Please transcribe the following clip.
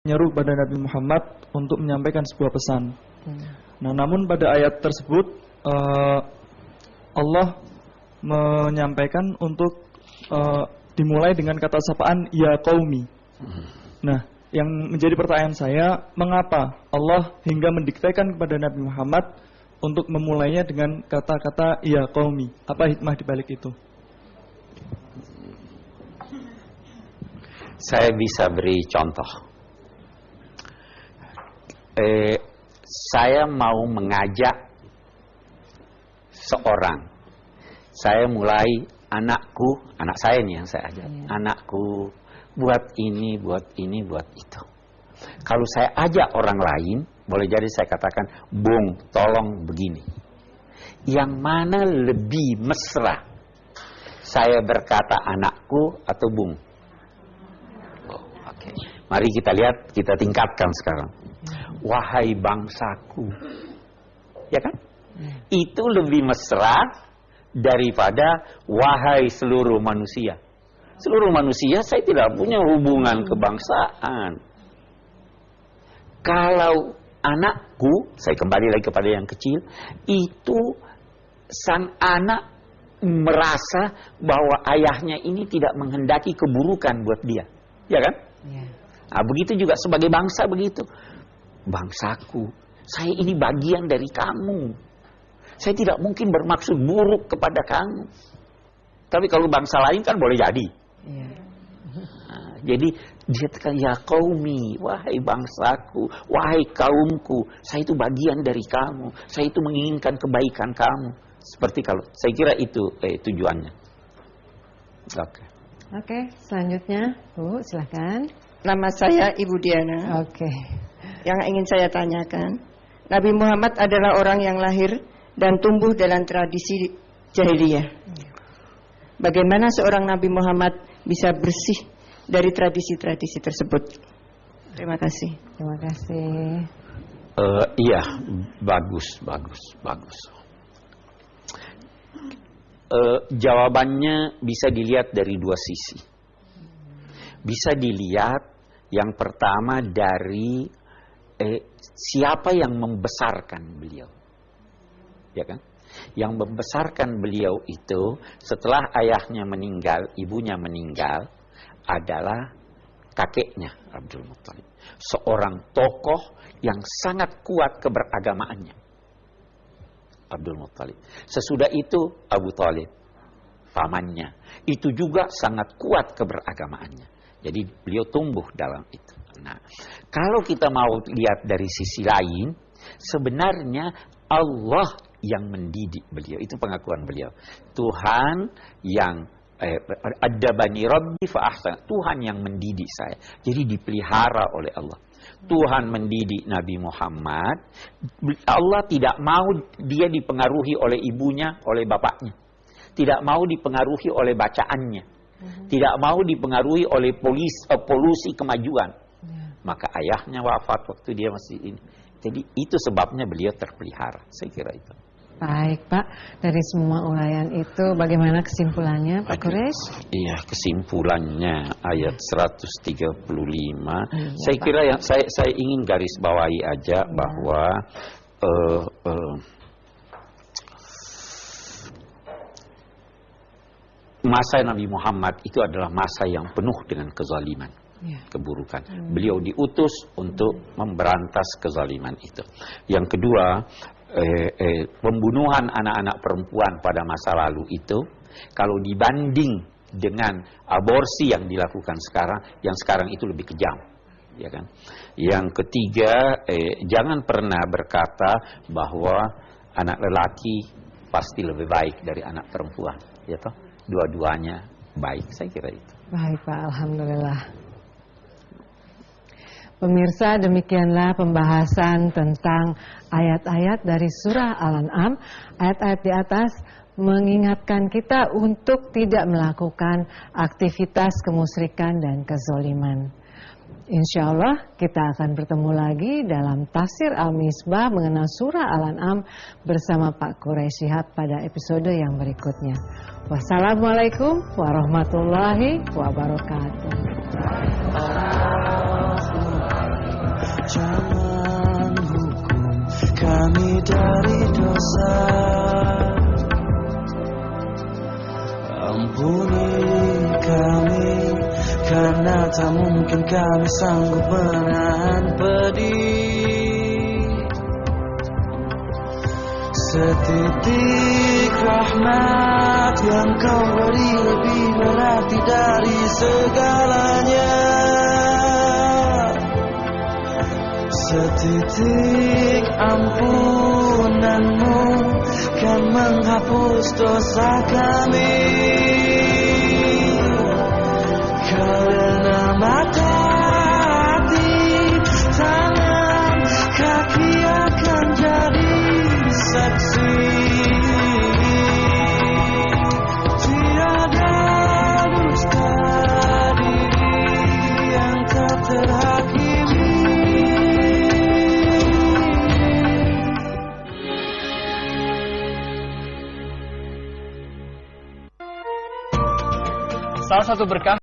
menyeru pada Nabi Muhammad untuk menyampaikan sebuah pesan. Nah, namun pada ayat tersebut Allah menyampaikan untuk dimulai dengan kata sapaan ya qaumi. Nah, yang menjadi pertanyaan saya, mengapa Allah hingga mendiktekan kepada Nabi Muhammad untuk memulainya dengan kata-kata ya qaumi? Apa hikmah di balik itu? Saya bisa beri contoh. Saya mau mengajak seorang. Saya mulai anak saya nih yang saya ajak. Anakku, buat ini, buat ini, buat itu. Kalau saya ajak orang lain, boleh jadi saya katakan, Bung, tolong begini. Yang mana lebih mesra? Saya berkata anakku atau Bung? Oke. Mari kita lihat, kita tingkatkan sekarang. Wahai bangsaku. Ya kan? Itu lebih mesra daripada wahai seluruh manusia. Seluruh manusia saya tidak punya hubungan kebangsaan. Kalau anakku, saya kembali lagi kepada yang kecil, itu sang anak merasa bahwa ayahnya ini tidak menghendaki keburukan buat dia. Ya kan? Ya. Nah, begitu juga sebagai bangsa begitu. Bangsaku, saya ini bagian dari kamu. Saya tidak mungkin bermaksud buruk kepada kamu. Tapi kalau bangsa lain kan boleh jadi. Ya. Nah, jadi dia katakan ya qaumi, wahai bangsaku, wahai kaumku, saya itu bagian dari kamu. Saya itu menginginkan kebaikan kamu. Seperti kalau saya kira itu tujuannya. Oke, selanjutnya Bu, silakan. Nama saya Ibu Diana. Oke. Yang ingin saya tanyakan, Nabi Muhammad adalah orang yang lahir dan tumbuh dalam tradisi jahiliyah. Bagaimana seorang Nabi Muhammad bisa bersih dari tradisi-tradisi tersebut? Terima kasih. Terima kasih. Iya, bagus. Jawabannya bisa dilihat dari dua sisi. Bisa dilihat yang pertama dari siapa yang membesarkan beliau, ya kan? Yang membesarkan beliau itu setelah ayahnya meninggal, ibunya meninggal, adalah kakeknya Abdul Muttalib, seorang tokoh yang sangat kuat keberagamaannya. Abdul Muttalib. Sesudah itu Abu Thalib, pamannya, itu juga sangat kuat keberagamaannya. Jadi beliau tumbuh dalam itu. Nah, kalau kita mau lihat dari sisi lain, sebenarnya Allah yang mendidik beliau. Itu pengakuan beliau. Tuhan yang adabani rabbi fa ahsan. Tuhan yang mendidik saya. Jadi dipelihara oleh Allah. Tuhan mendidik Nabi Muhammad. Allah tidak mau dia dipengaruhi oleh ibunya, oleh bapaknya. Tidak mau dipengaruhi oleh bacaannya. Tidak mau dipengaruhi oleh polusi kemajuan. Maka ayahnya wafat waktu dia masih ini. Jadi itu sebabnya beliau terpelihara. Saya kira itu. Baik Pak, dari semua uraian itu bagaimana kesimpulannya Pak Quraisy? Iya, kesimpulannya ayat 135. Saya kira yang saya ingin garis bawahi aja bahwa masa Nabi Muhammad itu adalah masa yang penuh dengan kezaliman, keburukan. Beliau diutus untuk memberantas kezaliman itu. Yang kedua, pembunuhan anak-anak perempuan pada masa lalu itu, kalau dibanding dengan aborsi yang dilakukan sekarang, yang sekarang itu lebih kejam, ya kan? Yang ketiga, jangan pernah berkata bahwa anak lelaki pasti lebih baik dari anak perempuan, ya toh? Dua-duanya baik, saya kira itu. Baik Pak, alhamdulillah. Pemirsa, demikianlah pembahasan tentang ayat-ayat dari surah Al-An'am. Ayat-ayat di atas mengingatkan kita untuk tidak melakukan aktivitas kemusyrikan dan kezoliman. Insya Allah kita akan bertemu lagi dalam Tafsir Al-Misbah mengenal surah Al-An'am bersama Pak Quraisy Shihab pada episode yang berikutnya. Wassalamualaikum warahmatullahi wabarakatuh. mungkin kami sanggup menahan pedih. Setitik rahmat yang kau beri lebih berarti dari segalanya. Setitik ampunanmu kan menghapus dosa kami. Karena mata, hati, tangan, kaki akan jadi saksi. Tiada dusta diri yang tak terhakimi. Salah satu berkah